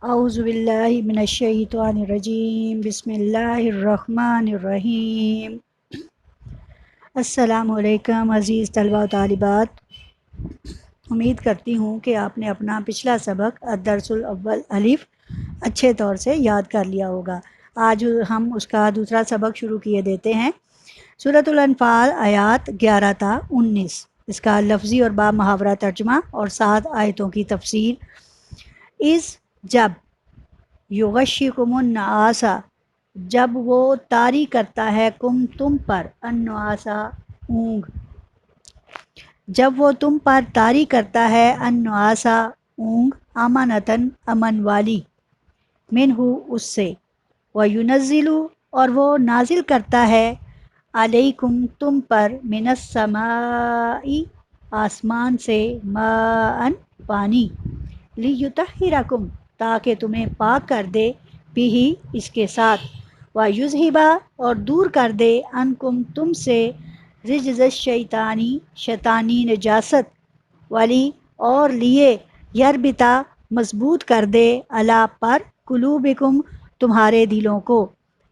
اعوذ باللہ من الشیطان الرجیم بسم اللہ الرحمن الرحیم۔ السلام علیکم عزیز طلبہ و طالبات، امید کرتی ہوں کہ آپ نے اپنا پچھلا سبق الدرس الاول الف اچھے طور سے یاد کر لیا ہوگا۔ آج ہم اس کا دوسرا سبق شروع کیے دیتے ہیں۔ سورۃ الانفال آیات 11 تا 19، اس کا لفظی اور با محاورہ ترجمہ اور 7 آیتوں کی تفسیر۔ جب یغشکم النعاسا، جب وہ طاری کرتا ہے تم پر، النعاسا اونگ، جب وہ تم پر طاری کرتا ہے النعاسا اونگ، امانتاً امن والی، منہ اس سے، وینزل اور وہ نازل کرتا ہے، علیکم تم پر، من السماء آسمان سے، ماء پانی، لیطہرکم تاکہ تمہیں پاک کر دے، بھی اس کے ساتھ، ویذھبا اور دور کر دے، عنکم تم سے، رجز الشیطانی شیطانی نجاست، والی اور لیے، یربتا مضبوط کر دے، علی پر، قلوبکم تمہارے دلوں کو،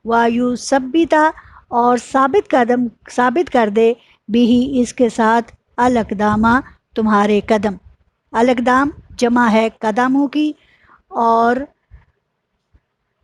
ویثبتا اور ثابت کر دے، بھی اس کے ساتھ، الاقدامہ تمہارے قدم۔ الاقدام جمع ہے قدموں کی، اور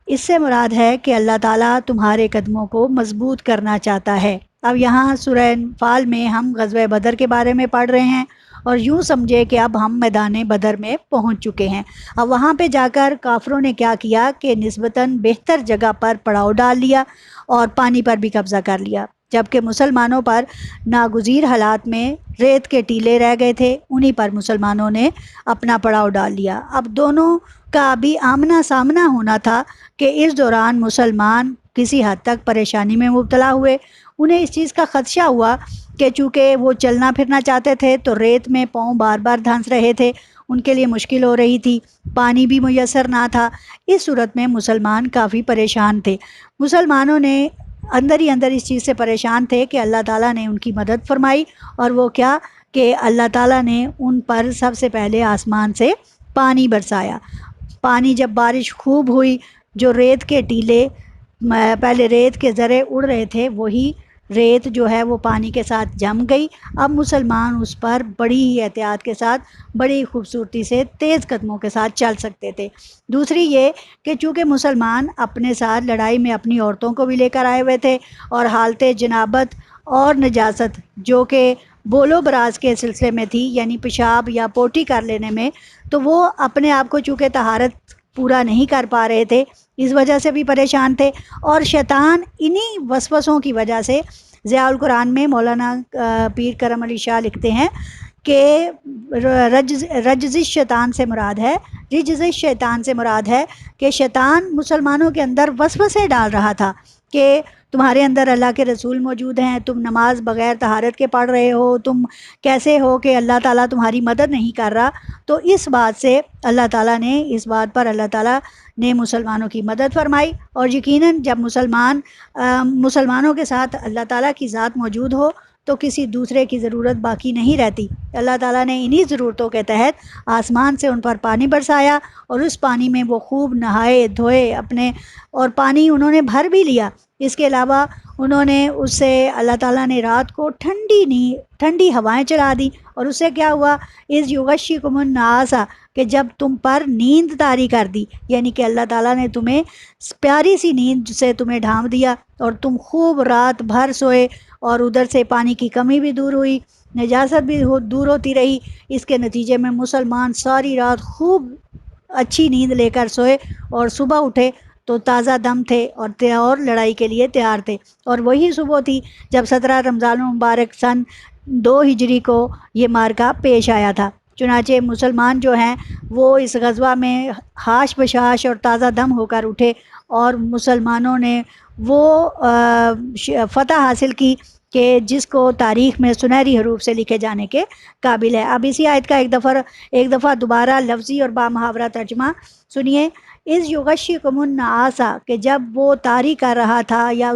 اس سے مراد ہے کہ اللہ تعالیٰ تمہارے قدموں کو مضبوط کرنا چاہتا ہے۔ اب یہاں سورہ انفال میں ہم غزوہ بدر کے بارے میں پڑھ رہے ہیں، اور یوں سمجھے کہ اب ہم میدان بدر میں پہنچ چکے ہیں۔ اب وہاں پہ جا کر کافروں نے کیا کیا کہ نسبتاً بہتر جگہ پر پڑاؤ ڈال لیا اور پانی پر بھی قبضہ کر لیا، جبکہ مسلمانوں پر ناگزیر حالات میں ریت کے ٹیلے رہ گئے تھے، انہی پر مسلمانوں نے اپنا پڑاؤ ڈال لیا۔ اب دونوں کا بھی آمنا سامنا ہونا تھا کہ اس دوران مسلمان کسی حد تک پریشانی میں مبتلا ہوئے۔ انہیں اس چیز کا خدشہ ہوا کہ چونکہ وہ چلنا پھرنا چاہتے تھے تو ریت میں پاؤں بار بار دھنس رہے تھے، ان کے لیے مشکل ہو رہی تھی، پانی بھی میسر نہ تھا۔ اس صورت میں مسلمان کافی پریشان تھے۔ مسلمانوں نے اندر ہی اندر اس چیز سے پریشان تھے کہ اللہ تعالیٰ نے ان کی مدد فرمائی، اور وہ کیا کہ اللہ تعالیٰ نے ان پر سب سے پہلے آسمان سے پانی برسایا۔ پانی جب بارش خوب ہوئی، جو ریت کے ٹیلے پہلے ریت کے ذرے اڑ رہے تھے، وہی ریت جو ہے وہ پانی کے ساتھ جم گئی۔ اب مسلمان اس پر بڑی ہی احتیاط کے ساتھ، بڑی خوبصورتی سے، تیز قدموں کے ساتھ چل سکتے تھے۔ دوسری یہ کہ چونکہ مسلمان اپنے ساتھ لڑائی میں اپنی عورتوں کو بھی لے کر آئے ہوئے تھے، اور حالت جنابت اور نجاست جو کہ بول و براز کے سلسلے میں تھی، یعنی پیشاب یا پوٹی کر لینے میں، تو وہ اپنے آپ کو چونکہ طہارت پورا نہیں کر پا رہے تھے، اس وجہ سے بھی پریشان تھے۔ اور شیطان انہی وسوسوں کی وجہ سے، ضیاء القرآن میں مولانا پیر کرم علی شاہ لکھتے ہیں کہ رجز شیطان سے مراد ہے، رجز شیطان سے مراد ہے کہ شیطان مسلمانوں کے اندر وسوسے ڈال رہا تھا کہ تمہارے اندر اللہ کے رسول موجود ہیں، تم نماز بغیر طہارت کے پڑھ رہے ہو، تم کیسے ہو کہ اللہ تعالیٰ تمہاری مدد نہیں کر رہا۔ تو اس بات سے اللہ تعالیٰ نے، اس بات پر اللہ تعالیٰ نے مسلمانوں کی مدد فرمائی، اور یقیناً جب مسلمانوں کے ساتھ اللہ تعالیٰ کی ذات موجود ہو تو کسی دوسرے کی ضرورت باقی نہیں رہتی۔ اللہ تعالیٰ نے انہی ضرورتوں کے تحت آسمان سے ان پر پانی برسایا، اور اس پانی میں وہ خوب نہائے دھوئے اپنے، اور پانی انہوں نے بھر بھی لیا۔ اس کے علاوہ انہوں نے اس سے، اللہ تعالیٰ نے رات کو ٹھنڈی ہوائیں چلا دیں، اور اس سے کیا ہوا، اذ یغشکم النعاسا، کہ جب تم پر نیند طاری کر دی، یعنی کہ اللہ تعالیٰ نے تمہیں پیاری سی نیند سے تمہیں ڈھانپ دیا، اور تم خوب رات بھر سوئے، اور ادھر سے پانی کی کمی بھی دور ہوئی، نجاست بھی دور ہوتی رہی۔ اس کے نتیجے میں مسلمان ساری رات خوب اچھی نیند لے کر سوئے، اور صبح اٹھے تو تازہ دم تھے، اور لڑائی کے لیے تیار تھے۔ اور وہی صبح تھی جب 17 رمضان المبارک سن 2 ہجری کو یہ معرکہ پیش آیا تھا۔ چنانچہ مسلمان جو ہیں وہ اس غزوہ میں حاش بشاش اور تازہ دم ہو کر اٹھے، اور مسلمانوں نے وہ فتح حاصل کی کہ جس کو تاریخ میں سنہری حروف سے لکھے جانے کے قابل ہے۔ اب اسی آیت کا ایک دفعہ دوبارہ لفظی اور بامحاورہ ترجمہ سنیے۔ اذ یغشکم النعاسا، کہ جب وہ طاری کر رہا تھا، یا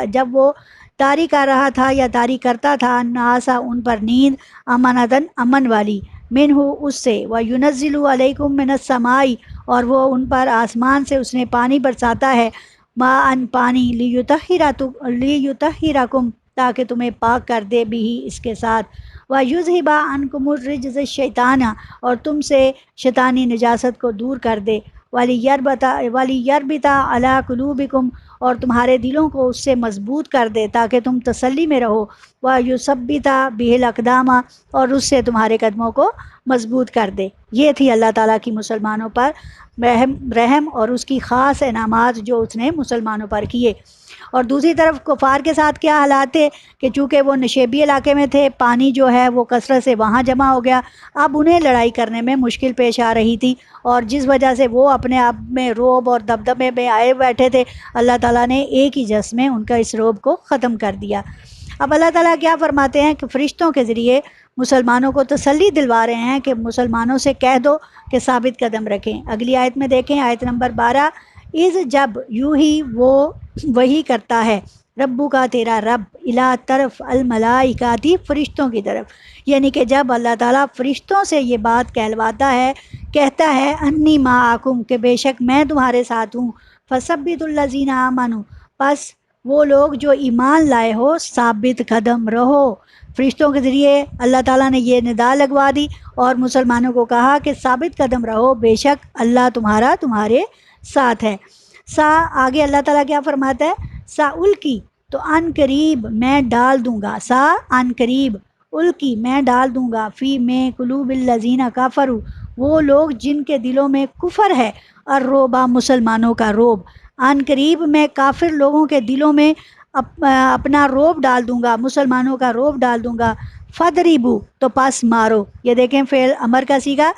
جب وہ طاری کر رہا تھا یا طاری کرتا تھا، النعاسا ان پر نیند، امانتاً امن والی، منہ اس سے، وَيُنَزِّلُ عَلَيْكُم مِّنَ السَّمَاءِ اور وہ ان پر آسمان سے اس نے پانی برساتا ہے، ماءً پانی، لِيُطَهِّرَكُم تاکہ تمہیں پاک کر دے بھی اس کے ساتھ، وَيُذْهِبَ عَنْكُمُ الرِّجْزَ الشَّيْطَانَ اور تم سے شیطانی نجاست کو دور کر دے، وَلِيَرْبِطَ عَلَىٰ قُلُوبِكُمْ اور تمہارے دلوں کو اس سے مضبوط کر دے تاکہ تم تسلی میں رہو، وَيُثَبِّتَ بِهِ الْأَقْدَامَ اور اس سے تمہارے قدموں کو مضبوط کر دے۔ یہ تھی اللہ تعالیٰ کی مسلمانوں پر رحم اور اس کی خاص انعامات جو اس نے مسلمانوں پر کیے۔ اور دوسری طرف کفار کے ساتھ کیا حالات تھے کہ چونکہ وہ نشیبی علاقے میں تھے، پانی جو ہے وہ کثرت سے وہاں جمع ہو گیا، اب انہیں لڑائی کرنے میں مشکل پیش آ رہی تھی، اور جس وجہ سے وہ اپنے آپ میں رعب اور دبدبے میں آئے بیٹھے تھے، اللہ تعالیٰ نے ایک ہی جس میں ان کا اس رعب کو ختم کر دیا۔ اب اللہ تعالیٰ کیا فرماتے ہیں کہ فرشتوں کے ذریعے مسلمانوں کو تسلی دلوا رہے ہیں کہ مسلمانوں سے کہہ دو کہ ثابت قدم رکھیں۔ اگلی آیت میں دیکھیں، آیت نمبر 12، اذ جب یوں ہی وہ وہی کرتا ہے ربو کا تیرا رب الا طرف الملائکاتی فرشتوں کی طرف، یعنی کہ جب اللہ تعالیٰ فرشتوں سے یہ بات کہلواتا ہے، کہتا ہے انی معکم کہ بے شک میں تمہارے ساتھ ہوں، فثبتوا الذین آمنوا پس وہ لوگ جو ایمان لائے ہو ثابت قدم رہو۔ فرشتوں کے ذریعے اللہ تعالیٰ نے یہ ندا لگوا دی اور مسلمانوں کو کہا کہ ثابت قدم رہو، بے شک اللہ تمہارے ساتھ ہے۔ آگے اللہ تعالیٰ کیا فرماتا ہے، الکی تو ان قریب میں ڈال دوں گا، ان قریب الکی میں ڈال دوں گا، فی میں قلوب الذین کفروا وہ لوگ جن کے دلوں میں کفر ہے، الرعب مسلمانوں کا روب، ان قریب میں کافر لوگوں کے دلوں میں اپنا روب ڈال دوں گا، مسلمانوں کا روب ڈال دوں گا، فَضْرِبُوا تو پس مارو، یہ دیکھیں فعل امر کا صیغہ،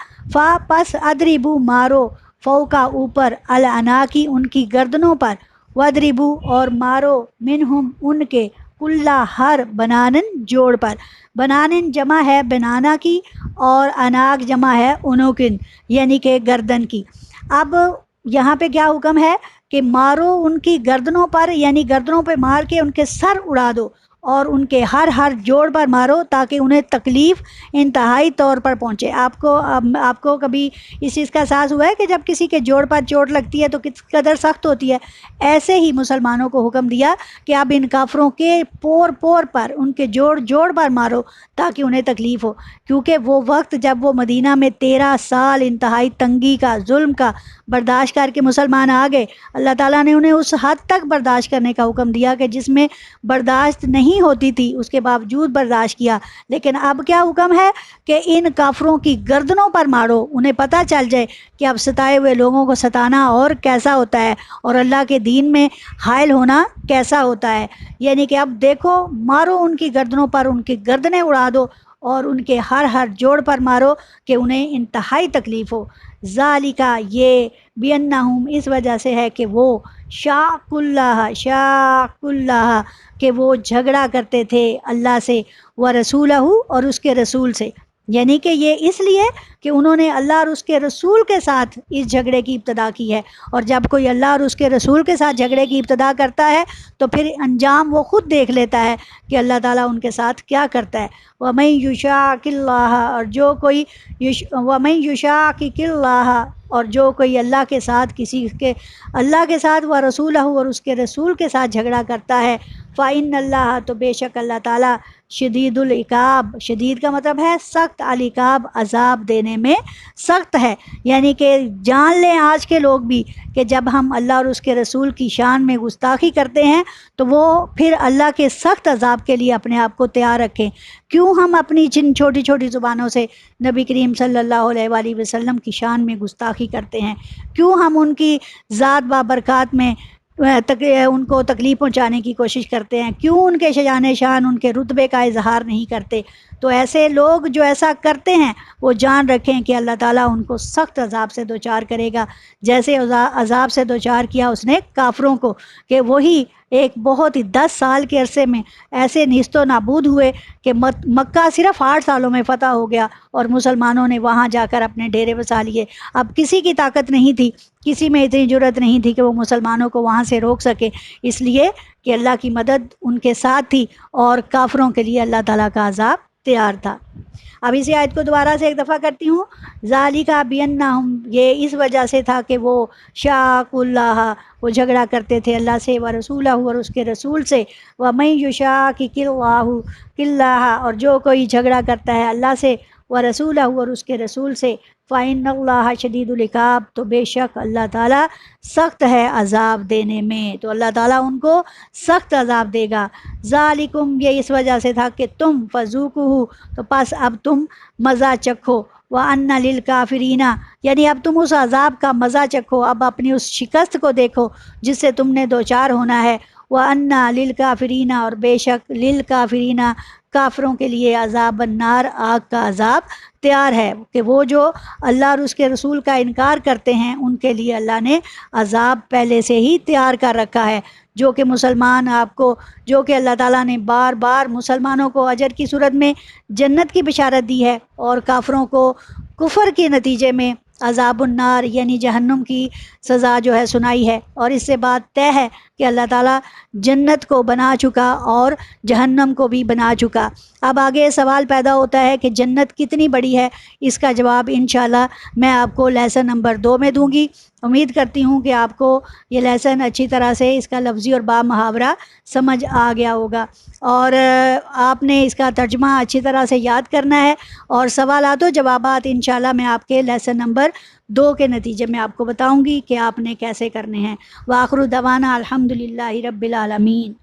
پس اضربوا مارو، فوقا اوپر، العناقی ان کی گردنوں پر، وَضْرِبُوا اور مارو، منہم ان کے، کلا ہر بنانن جوڑ پر، بنانن جمع ہے بنانا کی اور اناق جمع ہے انوکن یعنی کہ گردن کی۔ اب یہاں پہ کیا حکم ہے کہ مارو ان کی گردنوں پر، یعنی گردنوں پہ مار کے ان کے سر اڑا دو، اور ان کے ہر جوڑ پر مارو تاکہ انہیں تکلیف انتہائی طور پر پہنچے۔ آپ کو کبھی اس چیز کا احساس ہوا ہے کہ جب کسی کے جوڑ پر چوٹ لگتی ہے تو کس قدر سخت ہوتی ہے؟ ایسے ہی مسلمانوں کو حکم دیا کہ اب ان کافروں کے پور پر ان کے جوڑ پر مارو تاکہ انہیں تکلیف ہو، کیونکہ وہ وقت جب وہ مدینہ میں 13 سال انتہائی تنگی کا، ظلم کا برداشت کر کے مسلمان آ گئے، اللہ تعالیٰ نے انہیں اس حد تک برداشت کرنے کا حکم دیا کہ جس میں برداشت نہیں ہوتی تھی اس کے باوجود برداشت کیا، لیکن اب کیا حکم ہے کہ ان کافروں کی گردنوں پر مارو، انہیں پتہ چل جائے کہ اب ستائے ہوئے لوگوں کو ستانا اور کیسا ہوتا ہے اور اللہ کے دین میں حائل ہونا کیسا ہوتا ہے، یعنی کہ اب دیکھو مارو ان کی گردنوں پر، ان کی گردنیں اڑا دو اور ان کے ہر جوڑ پر مارو کہ انہیں انتہائی تکلیف ہو۔ ذالکا یہ بینہم اس وجہ سے ہے کہ وہ شاق اللہ کہ وہ جھگڑا کرتے تھے اللہ سے، ورسولہ اور اس کے رسول سے، یعنی کہ یہ اس لیے کہ انہوں نے اللہ اور اس کے رسول کے ساتھ اس جھگڑے کی ابتدا کی ہے، اور جب کوئی اللہ اور اس کے رسول کے ساتھ جھگڑے کی ابتدا کرتا ہے تو پھر انجام وہ خود دیکھ لیتا ہے کہ اللہ تعالیٰ ان کے ساتھ کیا کرتا ہے۔ وَمَن يُشَاقِقِ اللَّهَ اور جو کوئی اللہ کے ساتھ اللہ کے ساتھ ورسولہ اور اس کے رسول کے ساتھ جھگڑا کرتا ہے، فَإِنَّ اللَّهَ تو بے شک اللہ تعالیٰ شدید العقاب، شدید کا مطلب ہے سخت، العقاب عذاب دینے میں سخت ہے، یعنی کہ جان لیں آج کے لوگ بھی کہ جب ہم اللہ اور اس کے رسول کی شان میں گستاخی کرتے ہیں تو وہ پھر اللہ کے سخت عذاب کے لیے اپنے آپ کو تیار رکھیں۔ کیوں ہم اپنی جن چھوٹی چھوٹی زبانوں سے نبی کریم صلی اللہ علیہ وآلہ وسلم کی شان میں گستاخی کرتے ہیں؟ کیوں ہم ان کی ذات بابرکات میں ان کو تکلیف پہنچانے کی کوشش کرتے ہیں؟ کیوں ان کے شان ان کے رتبے کا اظہار نہیں کرتے؟ تو ایسے لوگ جو ایسا کرتے ہیں وہ جان رکھیں کہ اللہ تعالیٰ ان کو سخت عذاب سے دوچار کرے گا، جیسے عذاب سے دوچار کیا اس نے کافروں کو، کہ وہی ایک بہت ہی 10 سال کے عرصے میں ایسے نیست و نابود ہوئے کہ مکہ صرف 8 سالوں میں فتح ہو گیا اور مسلمانوں نے وہاں جا کر اپنے ڈیرے بسا لیے۔ اب کسی کی طاقت نہیں تھی، کسی میں اتنی جرت نہیں تھی کہ وہ مسلمانوں کو وہاں سے روک سکے، اس لیے کہ اللہ کی مدد ان کے ساتھ تھی اور کافروں کے لیے اللہ تعالیٰ کا عذاب تیار تھا۔ اب اسی آیت کو دوبارہ سے ایک دفعہ کرتی ہوں. ذالکا بِأَنَّهُمْ، یہ اس وجہ سے تھا کہ وہ شاق اللہ، وہ جھگڑا کرتے تھے اللہ سے، ورسولہ، اور اس کے رسول سے. وَمَن يُشَاقِقِ اللَّهَ، اور جو کوئی جھگڑا کرتا ہے اللہ سے، ورسولہ، اور اس کے رسول سے. فَإِنَّ اللَّهَ شَدِيدُ الْعِقَابِ، تو بے شک اللہ تعالیٰ سخت ہے عذاب دینے میں، تو اللہ تعالیٰ ان کو سخت عذاب دے گا. ذالکم، یہ اس وجہ سے تھا کہ تم فذوقوہ، تو پس اب تم مزہ چکھو. وَأَنَّ لِلْكَافِرِينَ، یعنی اب تم اس عذاب کا مزہ چکھو، اب اپنی اس شکست کو دیکھو جس سے تم نے دوچار ہونا ہے. وَأَنَّ لِلْكَافِرِينَ، اور بے شک لِلْكَافِرِينَ، کافروں کے لیے عذاب النار، آگ کا عذاب تیار ہے، کہ وہ جو اللہ اور اس کے رسول کا انکار کرتے ہیں ان کے لیے اللہ نے عذاب پہلے سے ہی تیار کر رکھا ہے. جو کہ مسلمان آپ کو، جو کہ اللہ تعالیٰ نے بار بار مسلمانوں کو اجر کی صورت میں جنت کی بشارت دی ہے، اور کافروں کو کفر کے نتیجے میں عذاب النار یعنی جہنم کی سزا جو ہے سنائی ہے. اور اس سے بات طے ہے کہ اللہ تعالیٰ جنت کو بنا چکا اور جہنم کو بھی بنا چکا. اب آگے سوال پیدا ہوتا ہے کہ جنت کتنی بڑی ہے، اس کا جواب انشاءاللہ میں آپ کو لیسن نمبر 2 میں دوں گی. امید کرتی ہوں کہ آپ کو یہ لیسن اچھی طرح سے اس کا لفظی اور با محاورہ سمجھ آ گیا ہوگا، اور آپ نے اس کا ترجمہ اچھی طرح سے یاد کرنا ہے، اور سوالات و جوابات انشاءاللہ میں آپ کے لیسن نمبر 2 کے نتیجے میں آپ کو بتاؤں گی کہ آپ نے کیسے کرنے ہیں. وآخر دعوانا الحمدللہ رب العالمین.